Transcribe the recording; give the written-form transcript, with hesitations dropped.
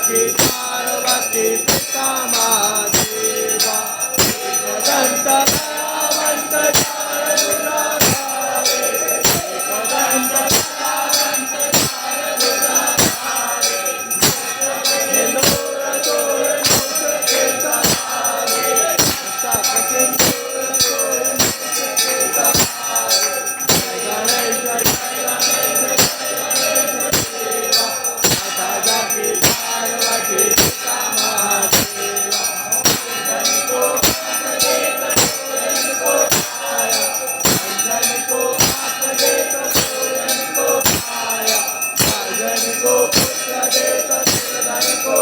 की पार्वती पिता महादेवा एकदंत दयावंत चार भुजा धारे एकदंत दयावंत चार भुजा धारे सिंदूर चोर नौश के सहारे सख सिंदूर चोर नौश के सहारे जय गणेश जय गणेश देवा माता जाकी पार्वती पिता महादेवा अंजन को हाथ दे कटोरन को खाया अंजन को हाथ दे कटोरन को खाया राजन को पुत्र दे कटोरन को